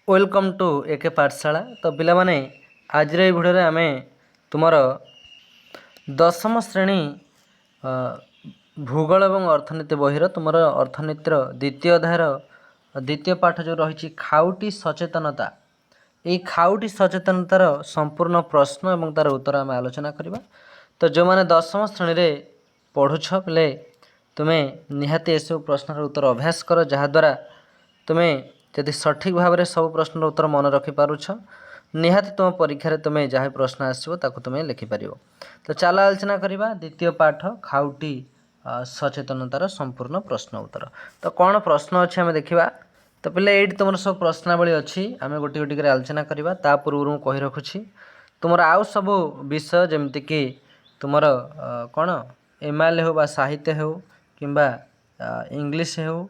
Welcome to एके पाठशाला। तो पिला माने आज भिडियो रे आमे तुमर दशम श्रेणी भूगोल एवं अर्थनीति बहिर तुमर अर्थनीतिर द्वितीय अध्यायर द्वितीय पाठ जो रही खाउटी सचेतनता, ये खाउटी सचेतनतार संपूर्ण प्रश्न एवं तार उत्तर आम आलोचना करवा। तो जो मैंने दशम श्रेणी रे पढ़ुछ पिले तुम्हें निहाती एसबू प्रश्नर उत्तर अभ्यास कर, जहाद्वारा तुम्हें जदि सठिक भाव में सब प्रश्नर उत्तर मन रखिपारुछ निहाती तुम परीक्षा तुम्हें जहाँ प्रश्न आसो ताकू तुम्हें लिखिपार। तो चल आलोचना करवा द्वितीय पाठ खाउटी सचेतनतार संपूर्ण प्रश्न उत्तर। तो कौन प्रश्न अच्छे आम देखा। तो पे ये तुम सब प्रश्नावली अच्छी, आम गोटे गोटे कर आलोचना करवा। ता पूर्व मुझे कही रखुच्छी तुम आउ सब विषय जमीक तुम कौन एमआईएल हो, साहित्य हो कि इंग्लिश हो,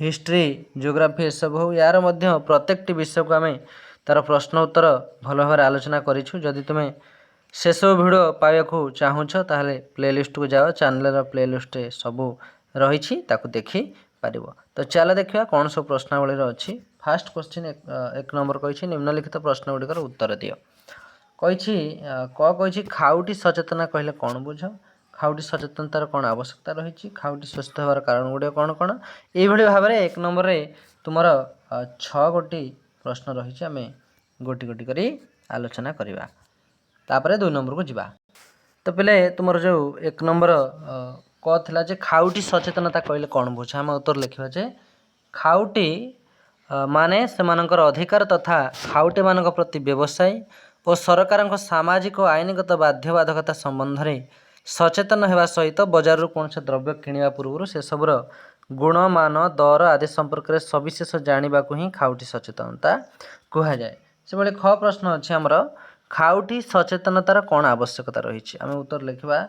हिस्ट्री, जियोग्राफी, ये सब हो, यार मध्य प्रत्येक विषय को आम तार प्रश्न उत्तर भल भाव आलोचना करूँ। जदि तुम्हें से सब भिड पाइबा चाहूछ ताहले प्लेलिस्ट को जाओ, चैनल प्लेलिस्ट सबू रही देखी पार। तो चल देखा कौन सब प्रश्नावली अच्छी। फास्ट क्वेश्चन एक नंबर कही निम्नलिखित प्रश्न गुड़िकर उत्तर दियो। कही खाउटी सचेतना कहले कौन बुझ, खाउटी सचेतनतार कौन आवश्यकता रही, खाउटी स्वस्थ होवार कारण गुड़िक कौन कौन, ये भाव में एक नंबर रे तुमर 6 गोटी प्रश्न रही आम गोटी गोटी करी आलोचना करवा। तापर 2 नंबर को जीवा। तो पहले तुमर जो एक नंबर कला जे खाउटी सचेतनता कहले कौन बुझ, आम उत्तर लिखा जे खाउटी माने सेमानकर अधिकार तथा खाउटी मानक प्रति व्यवसायी और सरकार सामाजिक और आईनगत बाध्यबाधकता संबंध में सचेतन होगा सहित बजार कौन से द्रव्य किणवा पूर्व से सबूर गुण मान दर आदि संपर्क में सविशेष जानवा को ही खाउटी सचेतनता कहुए। से भाई ख प्रश्न अच्छे आमर खाउटी सचेतनतार कौन आवश्यकता रही। आम उत्तर लिखा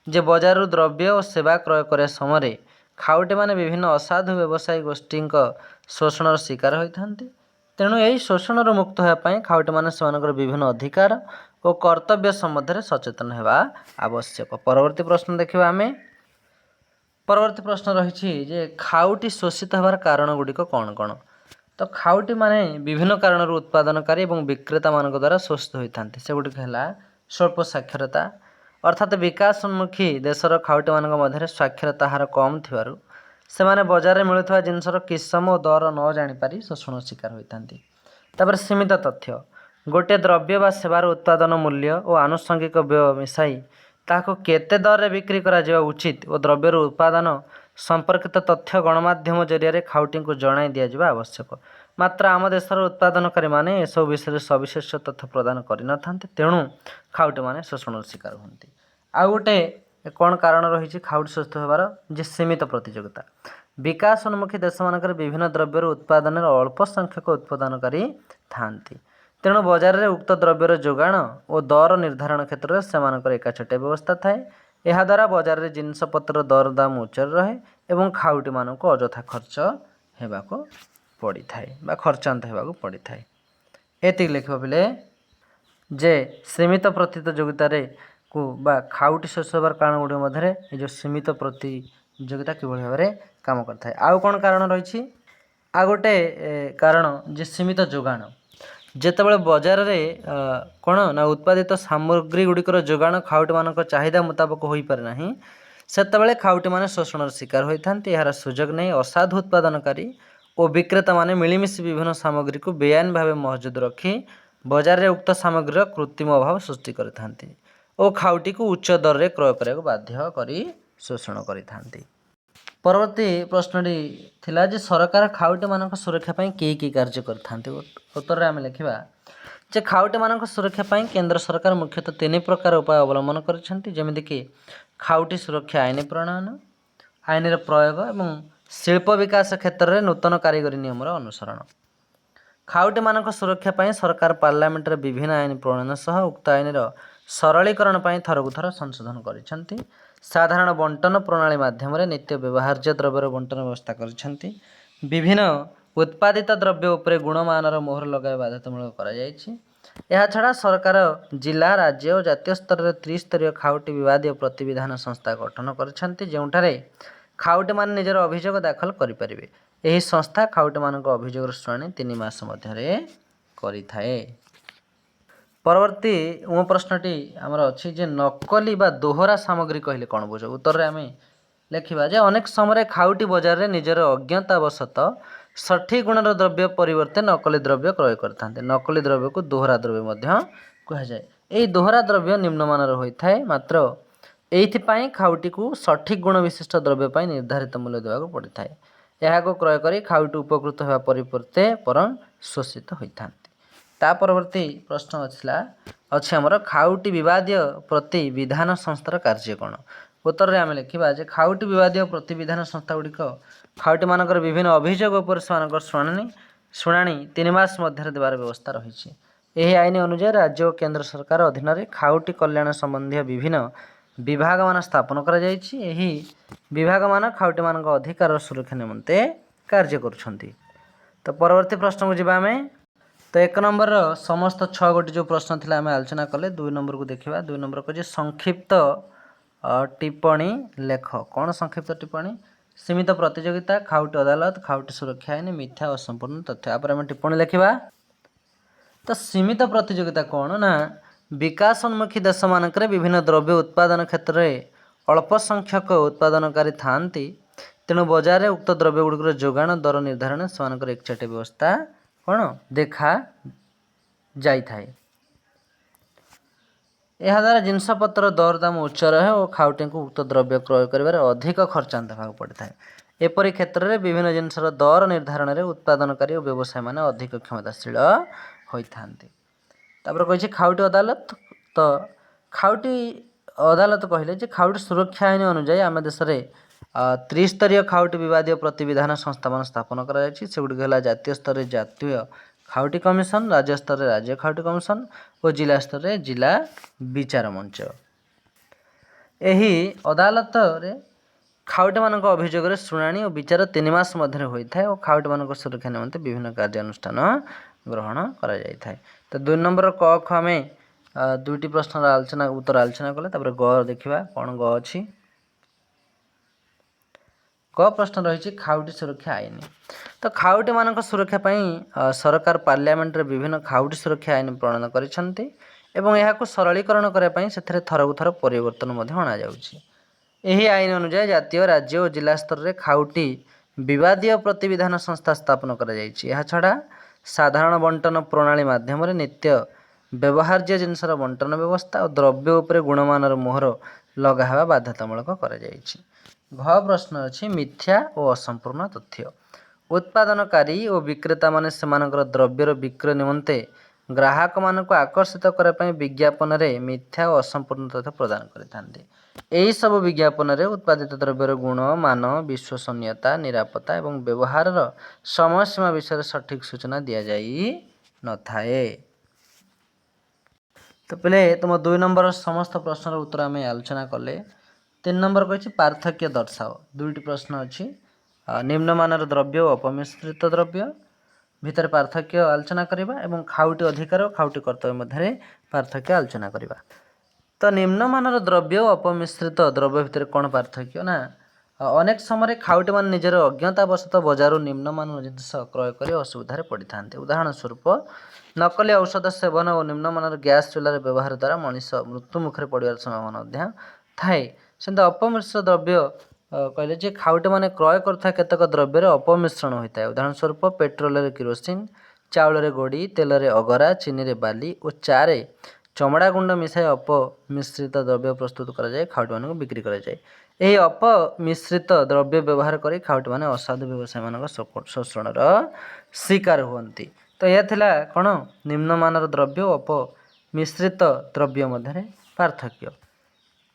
जे बजार द्रव्य और सेवा क्रय कर समय खाउटी माने विभिन्न असाधु व्यवसायी गोष्ठी शोषण शिकार होता। तेणु यही शोषण मुक्त होगापी खाउटी माने सेमानकर विभिन्न अधिकार और कर्तव्य सम्बन्ध सचेतन होगा आवश्यक। परवर्ती प्रश्न देखा आम। परवर्ती प्रश्न रही जे खाउटी शोषित होवार कारण गुड़िक कौन कौन। तो खाउटी माने विभिन्न कारण उत्पादनकारी और विक्रेता मान द्वारा शोषित होता है। से गुड़िक है स्वल्प साक्षरता, अर्थात विकासोन्मुखी देशर खाउटी मान मध्य साक्षरता हार कम थिबारु सेमाने बजार में मिलुवा जिनसर किसम और दर न जानीपारी शोषण शिकार होता। सीमित तथ्य गोटे द्रव्य व सेवार उत्पादन मूल्य और आनुषंगिक व्यय मिसाई ताको केते दर रे बिक्री करा जिवा उचित और द्रव्यर उत्पादन संपर्कित तथ्य गणमाध्यम जरिया खाउटी को जणाई दिया आवश्यक। मात्र आम देशर उत्पादनकारी माने एसबू विषय सविशेष तथ्य प्रदान करना, तेणु खाउटी माने शोषण शिकार होती। आउ गोटे कौन कारण रही खाउटी शोषित होवार जे सीमित प्रतियोगिता। विकासोन्मुखी देश मानकर विभिन्न द्रव्यर उत्पादन अल्प संख्यक उत्पादनकारी थांती, तेणु बजार में उक्त द्रव्यर जोगाण और दर निर्धारण क्षेत्र में सेमानकर एकाछटिया व्यवस्था थाए। यह द्वारा बजार में जिनपतर दर दाम उच्च रहे और खाउटी मानक अजथा खर्च होगाको पड़ी थाए बा खर्चांत होगाको पड़ी थाए। एति लिखिबा बेले जे सीमित प्रतियोगितार को बा खाउटी शोष होवार कारण गुड़ मध्य जो सीमित प्रतियोगिता किभली भाव में काम करता है। आउ कौन कारण रही। आ गोटे कारण जे सीमित जोगाण, जेतेबेले बजार में कौन ना उत्पादित सामग्री गुड़िकर जोगाण खाउटी मानक चाहिदा मुताबक हो पारे नहीं, सेतेबेले खाउटी माने शोषण शिकार होता। यार सुजोग नहीं असाधु उत्पादनकारी और विक्रेता माने मिलमिशि विभिन्न सामग्री को बेआईन भाव महजुद रखी बजार में उक्त सामग्री कृत्रिम अभाव सृष्टि करते और खाउटी को उच्च दर में क्रय करने बाध्य करी शोषण करते। परवर्ती प्रश्नटी थिला जे सरकार खाउटी मानक सुरक्षा पाई कि कार्य करथांते। उत्तर आम लिखा जे खाउटी मानक सुरक्षा पाई केंद्र सरकार मुख्यतः 3 प्रकार उपाय अवलंबन करछंती, जेमिति कि खाउटी सुरक्षा आईन प्रणयन, आईन प्रयोग और शिल्प विकास क्षेत्र में नूतन कारीगरी नियम अनुसरण। खाउटी मानक सुरक्षा पाई सरकार पार्लियामेंट विभिन्न आईन प्रणयन सह उक्त आईन सरलीकरण पाई थरकु थर संशोधन करिसेंती। साधारण बंटन प्रणाली माध्यम नित्य व्यवहार्य द्रव्यर बंटन व्यवस्था करिसेंती। विभिन्न उत्पादित द्रव्य उपरे गुणमानर मोहर लगाई बाध्यतामूलक करा जायछि। यह छड़ा सरकार जिला राज्य और जातीय स्तर में त्रिस्तरीय खाउटी विवादीय प्रतिविधान संस्था गठन करिसेंती, जेउठारे खाउटी मान निजर अभियोग दाखल करिपारिबे। ଏହି ସଂସ୍ଥା ଖାଉଟିମାନଙ୍କ ଅଭିଯୋଗର ଶୁଣାଣି 3 ମାସ ମଧ୍ୟରେ କରିଥାଏ। ପରବର୍ତ୍ତୀ ମୋ ପ୍ରଶ୍ନଟି ଆମର ଅଛି ଯେ ନକଲି ବା ଦୋହରା ସାମଗ୍ରୀ କହିଲେ କ'ଣ ବୁଝ? ଉତ୍ତରରେ ଆମେ ଲେଖିବା ଯେ ଅନେକ ସମୟରେ ଖାଉଟି ବଜାରରେ ନିଜର ଅଜ୍ଞତାବଶତଃ ସଠିକ୍ ଗୁଣର ଦ୍ରବ୍ୟ ପରିବର୍ତ୍ତେ ନକଲି ଦ୍ରବ୍ୟ କ୍ରୟ କରିଥାନ୍ତି। ନକଲି ଦ୍ରବ୍ୟକୁ ଦୋହରା ଦ୍ରବ୍ୟ ମଧ୍ୟ କୁହାଯାଏ। ଏହି ଦୋହରା ଦ୍ରବ୍ୟ ନିମ୍ନମାନର ହୋଇଥାଏ, ମାତ୍ର ଏଇଥିପାଇଁ ଖାଉଟିକୁ ସଠିକ୍ ଗୁଣ ବିଶିଷ୍ଟ ଦ୍ରବ୍ୟ ପାଇଁ ନିର୍ଦ୍ଧାରିତ ମୂଲ୍ୟ ଦେବାକୁ ପଡ଼ିଥାଏ। ଏହାକୁ କ୍ରୟ କରି ଖାଉଟି ଉପକୃତ ହେବା ପରିବର୍ତ୍ତେ ବରଂ ଶୋଷିତ ହୋଇଥାନ୍ତି। ତା ପରବର୍ତ୍ତୀ ପ୍ରଶ୍ନ ଅଛି ଆମର ଖାଉଟି ବିବାଦୀୟ ପ୍ରତିବିଧାନ ସଂସ୍ଥାର କାର୍ଯ୍ୟ କ'ଣ? ଉତ୍ତରରେ ଆମେ ଲେଖିବା ଯେ ଖାଉଟି ବିବାଦୀୟ ପ୍ରତିବିଧାନ ସଂସ୍ଥା ଗୁଡ଼ିକ ଖାଉଟିମାନଙ୍କର ବିଭିନ୍ନ ଅଭିଯୋଗ ଉପରେ ସେମାନଙ୍କର ଶୁଣାଣି 3 ମାସ ମଧ୍ୟରେ ଦେବାର ବ୍ୟବସ୍ଥା ରହିଛି। ଏହି ଆଇନ ଅନୁଯାୟୀ ରାଜ୍ୟ ଓ କେନ୍ଦ୍ର ସରକାର ଅଧୀନରେ ଖାଉଟି କଲ୍ୟାଣ ସମ୍ବନ୍ଧୀୟ ବିଭିନ୍ନ ବିଭାଗମାନ ସ୍ଥାପନ କରାଯାଇଛି। ଏହି ବିଭାଗମାନ ଖାଉଟିମାନଙ୍କ ଅଧିକାରର ସୁରକ୍ଷା ନିମନ୍ତେ କାର୍ଯ୍ୟ କରୁଛନ୍ତି। ତ ପରବର୍ତ୍ତୀ ପ୍ରଶ୍ନକୁ ଯିବା ଆମେ। ତ 1 ନମ୍ବରର ସମସ୍ତ 6 ଗୋଟି ଯେଉଁ ପ୍ରଶ୍ନ ଥିଲା ଆମେ ଆଲୋଚନା କଲେ। 2 ନମ୍ବରକୁ ଦେଖିବା। 2 ନମ୍ବର କହୁଛି ସଂକ୍ଷିପ୍ତ ଟିପ୍ପଣୀ ଲେଖ। କ'ଣ ସଂକ୍ଷିପ୍ତ ଟିପ୍ପଣୀ? ସୀମିତ ପ୍ରତିଯୋଗିତା, ଖାଉଟି ଅଦାଲତ, ଖାଉଟି ସୁରକ୍ଷା ଆଇନ, ମିଥ୍ୟା ଓ ଅସମ୍ପୂର୍ଣ୍ଣ ତଥ୍ୟ। ତାପରେ ଆମେ ଟିପ୍ପଣୀ ଲେଖିବା। ତ ସୀମିତ ପ୍ରତିଯୋଗିତା କ'ଣ ନା ବିକାଶୋନ୍ମୁଖୀ ଦେଶମାନଙ୍କରେ ବିଭିନ୍ନ ଦ୍ରବ୍ୟ ଉତ୍ପାଦନ କ୍ଷେତ୍ରରେ ଅଳ୍ପ ସଂଖ୍ୟକ ଉତ୍ପାଦନକାରୀ ଥାଆନ୍ତି। ତେଣୁ ବଜାରରେ ଉକ୍ତ ଦ୍ରବ୍ୟଗୁଡ଼ିକର ଯୋଗାଣ ଦର ନିର୍ଦ୍ଧାରଣ ସେମାନଙ୍କର ଏକଚାଟିଆ ବ୍ୟବସ୍ଥା କ'ଣ ଦେଖାଯାଇଥାଏ। ଏହାଦ୍ୱାରା ଜିନିଷପତ୍ର ଦରଦାମ ଉଚ୍ଚ ରହେ ଓ ଖାଉଟିଙ୍କୁ ଉକ୍ତ ଦ୍ରବ୍ୟ କ୍ରୟ କରିବାରେ ଅଧିକ ଖର୍ଚ୍ଚାନ୍ତ ହେବାକୁ ପଡ଼ିଥାଏ। ଏପରି କ୍ଷେତ୍ରରେ ବିଭିନ୍ନ ଜିନିଷର ଦର ନିର୍ଦ୍ଧାରଣରେ ଉତ୍ପାଦନକାରୀ ଓ ବ୍ୟବସାୟୀମାନେ ଅଧିକ କ୍ଷମତାଶୀଳ ହୋଇଥାନ୍ତି। ତାପରେ କହିଛି ଖାଉଟି ଅଦାଲତ। ତ ଖାଉଟି ଅଦାଲତ କହିଲେ ଯେ ଖାଉଟି ସୁରକ୍ଷା ଆଇନ ଅନୁଯାୟୀ ଆମ ଦେଶରେ ତ୍ରିସ୍ତରୀୟ ଖାଉଟି ବିବାଦୀୟ ପ୍ରତିବିଧାନ ସଂସ୍ଥାମାନ ସ୍ଥାପନ କରାଯାଇଛି। ସେଗୁଡ଼ିକ ହେଲା ଜାତୀୟ ସ୍ତରରେ ଜାତୀୟ ଖାଉଟି କମିଶନ, ରାଜ୍ୟ ସ୍ତରରେ ରାଜ୍ୟ ଖାଉଟି କମିଶନ ଓ ଜିଲ୍ଲା ସ୍ତରରେ ଜିଲ୍ଲା ବିଚାର ମଞ୍ଚ। ଏହି ଅଦାଲତରେ ଖାଉଟିମାନଙ୍କ ଅଭିଯୋଗରେ ଶୁଣାଣି ଓ ବିଚାର 3 ମାସ ମଧ୍ୟରେ ହୋଇଥାଏ ଓ ଖାଉଟିମାନଙ୍କ ସୁରକ୍ଷା ନିମନ୍ତେ ବିଭିନ୍ନ କାର୍ଯ୍ୟାନୁଷ୍ଠାନ ଗ୍ରହଣ କରାଯାଇଥାଏ। ତ 2 ନମ୍ବର କ ଖ ଆମେ 2ଟି ପ୍ରଶ୍ନର ଉତ୍ତର ଆଲୋଚନା କଲେ। ତାପରେ ଗ ଦେଖିବା କ'ଣ ଗ ଅଛି। ଗ ପ୍ରଶ୍ନ ରହିଛି ଖାଉଟି ସୁରକ୍ଷା ଆଇନ। ତ ଖାଉଟିମାନଙ୍କ ସୁରକ୍ଷା ପାଇଁ ସରକାର ପାର୍ଲିଆମେଣ୍ଟରେ ବିଭିନ୍ନ ଖାଉଟି ସୁରକ୍ଷା ଆଇନ ପ୍ରଣୟନ କରିଛନ୍ତି ଏବଂ ଏହାକୁ ସରଳୀକରଣ କରିବା ପାଇଁ ସେଥିରେ ଥରକୁ ଥର ପରିବର୍ତ୍ତନ ମଧ୍ୟ ଅଣାଯାଉଛି। ଏହି ଆଇନ ଅନୁଯାୟୀ ଜାତୀୟ, ରାଜ୍ୟ ଓ ଜିଲ୍ଲା ସ୍ତରରେ ଖାଉଟି ବିବାଦୀୟ ପ୍ରତିବିଧାନ ସଂସ୍ଥା ସ୍ଥାପନ କରାଯାଇଛି। ଏହାଛଡ଼ା ସାଧାରଣ ବଣ୍ଟନ ପ୍ରଣାଳୀ ମାଧ୍ୟମରେ ନିତ୍ୟ ବ୍ୟବହାର୍ଯ୍ୟ ଜିନିଷର ବଣ୍ଟନ ବ୍ୟବସ୍ଥା ଓ ଦ୍ରବ୍ୟ ଉପରେ ଗୁଣମାନର ମୋହର ଲଗାହେବା ବାଧ୍ୟତାମୂଳକ କରାଯାଇଛି। ଘ ପ୍ରଶ୍ନ ଅଛି ମିଥ୍ୟା ଓ ଅସମ୍ପୂର୍ଣ୍ଣ ତଥ୍ୟ। ଉତ୍ପାଦନକାରୀ ଓ ବିକ୍ରେତାମାନେ ସେମାନଙ୍କର ଦ୍ରବ୍ୟର ବିକ୍ରୟ ନିମନ୍ତେ ଗ୍ରାହକମାନଙ୍କୁ ଆକର୍ଷିତ କରିବା ପାଇଁ ବିଜ୍ଞାପନରେ ମିଥ୍ୟା ଓ ଅସମ୍ପୂର୍ଣ୍ଣ ତଥ୍ୟ ପ୍ରଦାନ କରିଥାନ୍ତି। ଏହିସବୁ ବିଜ୍ଞାପନରେ ଉତ୍ପାଦିତ ଦ୍ରବ୍ୟର ଗୁଣ, ମାନ, ବିଶ୍ୱସନୀୟତା, ନିରାପତ୍ତା ଏବଂ ବ୍ୟବହାରର ସମୟସୀମା ବିଷୟରେ ସଠିକ୍ ସୂଚନା ଦିଆଯାଇନଥାଏ। ତ ପିଲେ ତୁମ 2 ନମ୍ବର ସମସ୍ତ ପ୍ରଶ୍ନର ଉତ୍ତର ଆମେ ଆଲୋଚନା କଲେ। 3 ନମ୍ବର କହିଛି ପାର୍ଥକ୍ୟ ଦର୍ଶାଅ। 2ଟି ପ୍ରଶ୍ନ ଅଛି। ନିମ୍ନମାନର ଦ୍ରବ୍ୟ ଓ ଅପମିଶ୍ରିତ ଦ୍ରବ୍ୟ ଭିତରେ ପାର୍ଥକ୍ୟ ଆଲୋଚନା କରିବା ଏବଂ ଖାଉଟି ଅଧିକାର ଓ ଖାଉଟି କର୍ତ୍ତବ୍ୟ ମଧ୍ୟରେ ପାର୍ଥକ୍ୟ ଆଲୋଚନା କରିବା। ତ ନିମ୍ନମାନର ଦ୍ରବ୍ୟ ଓ ଅପମିଶ୍ରିତ ଦ୍ରବ୍ୟ ଭିତରେ କ'ଣ ପାର୍ଥକ୍ୟ ନା ଅନେକ ସମୟରେ ଖାଉଟିମାନେ ନିଜର ଅଜ୍ଞତାବଶତଃ ବଜାରରୁ ନିମ୍ନମାନର ଜିନିଷ କ୍ରୟ କରି ଅସୁବିଧାରେ ପଡ଼ିଥାନ୍ତି। ଉଦାହରଣ ସ୍ୱରୂପ ନକଲି ଔଷଧ ସେବନ ଓ ନିମ୍ନମାନର ଗ୍ୟାସ୍ ଚୁଲାର ବ୍ୟବହାର ଦ୍ୱାରା ମଣିଷ ମୃତ୍ୟୁ ମୁଖରେ ପଡ଼ିବାର ସମ୍ଭାବନା ମଧ୍ୟ ଥାଏ। ସେମିତି ଅପମିଶ୍ରିତ ଦ୍ରବ୍ୟ କହିଲେ ଯେ ଖାଉଟିମାନେ କ୍ରୟ କରୁଥିବା କେତେକ ଦ୍ରବ୍ୟରେ ଅପମିଶ୍ରଣ ହୋଇଥାଏ। ଉଦାହରଣ ସ୍ୱରୂପ ପେଟ୍ରୋଲରେ କିରୋସିନ, ଚାଉଳରେ ଗୋଡ଼ି, ତେଲରେ ଅଗରା, ଚିନିରେ ବାଲି ଓ ଚାରେ ଚମଡ଼ା ଗୁଣ୍ଡ ମିଶାଇ ଅପମିଶ୍ରିତ ଦ୍ରବ୍ୟ ପ୍ରସ୍ତୁତ କରାଯାଇ ଖାଉଟିମାନଙ୍କୁ ବିକ୍ରି କରାଯାଏ। ଏହି ଅପମିଶ୍ରିତ ଦ୍ରବ୍ୟ ବ୍ୟବହାର କରି ଖାଉଟିମାନେ ଅସାଧୁ ବ୍ୟବସାୟୀମାନଙ୍କ ଶୋଷଣର ଶିକାର ହୁଅନ୍ତି। ତ ଏହା ଥିଲା କ'ଣ ନିମ୍ନମାନର ଦ୍ରବ୍ୟ ଓ ଅପମିଶ୍ରିତ ଦ୍ରବ୍ୟ ମଧ୍ୟରେ ପାର୍ଥକ୍ୟ।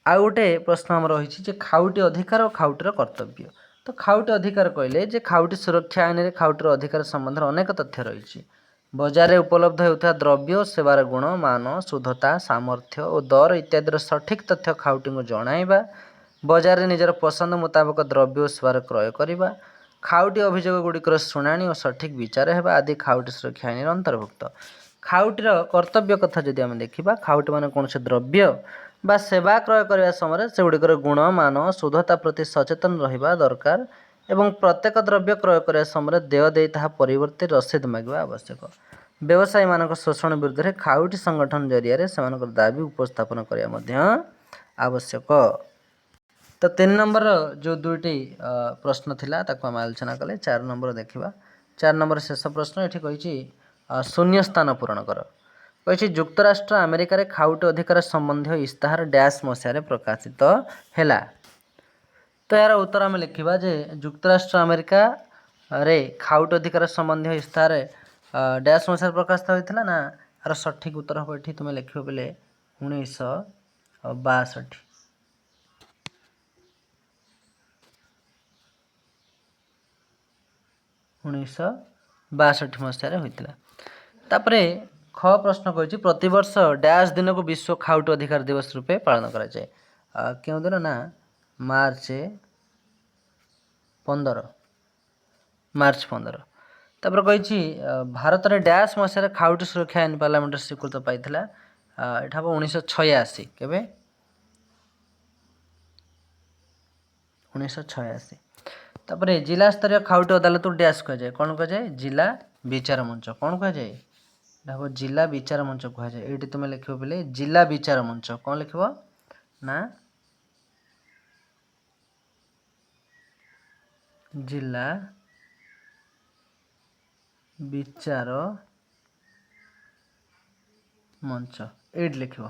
ଆଉ ଗୋଟେ ପ୍ରଶ୍ନ ଆମର ରହିଛି ଯେ ଖାଉଟି ଅଧିକାର ଓ ଖାଉଟିର କର୍ତ୍ତବ୍ୟ। ତ ଖାଉଟି ଅଧିକାର କହିଲେ ଯେ ଖାଉଟି ସୁରକ୍ଷା ଆଇନରେ ଖାଉଟିର ଅଧିକାର ସମ୍ବନ୍ଧରେ ଅନେକ ତଥ୍ୟ ରହିଛି। ବଜାରରେ ଉପଲବ୍ଧ ହେଉଥିବା ଦ୍ରବ୍ୟ ଓ ସେବାର ଗୁଣ, ମାନ, ଶୁଦ୍ଧତା, ସାମର୍ଥ୍ୟ ଓ ଦର ଇତ୍ୟାଦିର ସଠିକ୍ ତଥ୍ୟ ଖାଉଟିଙ୍କୁ ଜଣାଇବା, ବଜାରରେ ନିଜର ପସନ୍ଦ ମୁତାବକ ଦ୍ରବ୍ୟ ଓ ସେବାର କ୍ରୟ କରିବା, ଖାଉଟି ଅଭିଯୋଗ ଗୁଡ଼ିକର ଶୁଣାଣି ଓ ସଠିକ୍ ବିଚାର ହେବା ଆଦି ଖାଉଟି ସୁରକ୍ଷା ଆଇନରେ ଅନ୍ତର୍ଭୁକ୍ତ। ଖାଉଟିର କର୍ତ୍ତବ୍ୟ କଥା ଯଦି ଆମେ ଦେଖିବା ଖାଉଟିମାନେ କୌଣସି ଦ୍ରବ୍ୟ ବା ସେବା କ୍ରୟ କରିବା ସମୟରେ ସେଗୁଡ଼ିକର ଗୁଣ, ମାନ, ଶୁଦ୍ଧତା ପ୍ରତି ସଚେତନ ରହିବା ଦରକାର ଏବଂ ପ୍ରତ୍ୟେକ ଦ୍ରବ୍ୟ କ୍ରୟ କରିବା ସମୟରେ ଦେୟ ଦେଇ ତାହା ପରିବର୍ତ୍ତେ ରସିଦ ମାଗିବା ଆବଶ୍ୟକ। ବ୍ୟବସାୟୀମାନଙ୍କ ଶୋଷଣ ବିରୁଦ୍ଧରେ ଖାଉଟି ସଂଗଠନ ଜରିଆରେ ସେମାନଙ୍କର ଦାବି ଉପସ୍ଥାପନ କରିବା ମଧ୍ୟ ଆବଶ୍ୟକ। ତ 3 ନମ୍ବର ଯେଉଁ ଦୁଇଟି ପ୍ରଶ୍ନ ଥିଲା ତାକୁ ଆମେ ଆଲୋଚନା କଲେ। 4 ନମ୍ବର ଦେଖିବା। 4 ନମ୍ବର ଶେଷ ପ୍ରଶ୍ନ ଏଠି କହିଛି ଶୂନ୍ୟ ସ୍ଥାନ ପୂରଣ କର। କହିଛି ଯୁକ୍ତରାଷ୍ଟ୍ର ଆମେରିକାରେ ଖାଉଟି ଅଧିକାର ସମ୍ବନ୍ଧୀୟ ଇସ୍ତାହାର ଡ୍ୟାସ୍ ମସିହାରେ ପ୍ରକାଶିତ ହେଲା। ତ ଏହାର ଉତ୍ତର ଆମେ ଲେଖିବା ଯେ ଯୁକ୍ତରାଷ୍ଟ୍ର ଆମେରିକାରେ ଖାଉଟି ଅଧିକାର ସମ୍ବନ୍ଧୀୟ ଇସ୍ତାହାର ଡ୍ୟାସ୍ ମସିହାରେ ପ୍ରକାଶିତ ହୋଇଥିଲା ନା ଏହାର ସଠିକ୍ ଉତ୍ତର ହେବ ଏଠି ତୁମେ ଲେଖିବ ବୋଲେ 1962। 1962 ମସିହାରେ ହୋଇଥିଲା। ତାପରେ ଖ ପ୍ରଶ୍ନ କହିଛି ପ୍ରତିବର୍ଷ ଡ୍ୟାସ୍ ଦିନକୁ ବିଶ୍ୱ ଖାଉଟି ଅଧିକାର ଦିବସ ରୂପେ ପାଳନ କରାଯାଏ। କେଉଁ ଦିନ ନା ମାର୍ଚ୍ଚ 15। ତାପରେ କହିଛି ଭାରତରେ ଡ୍ୟାସ୍ ମସିହାରେ ଖାଉଟି ସୁରକ୍ଷା ଆଇନ ପାର୍ଲାମେଣ୍ଟରେ ସ୍ୱୀକୃତ ପାଇଥିଲା। ଏଇଟା ହେବ 1986। କେବେ? 1986। ତାପରେ ଜିଲ୍ଲା ସ୍ତରୀୟ ଖାଉଟି ଅଦାଲତକୁ ଡ୍ୟାସ୍ କୁହାଯାଏ। କ'ଣ କୁହାଯାଏ? ଜିଲ୍ଲା ବିଚାର ମଞ୍ଚ। କ'ଣ କୁହାଯାଏ? ଏଇଟା ହେବ ଜିଲ୍ଲା ବିଚାର ମଞ୍ଚ କୁହାଯାଏ। ଏଇଠି ତୁମେ ଲେଖିବ ବୋଲେ ଜିଲ୍ଲା ବିଚାର ମଞ୍ଚ। କ'ଣ ଲେଖିବ ନା ଜିଲ୍ଲା ବିଚାର ମଞ୍ଚ ଏଇଠି ଲେଖିବ।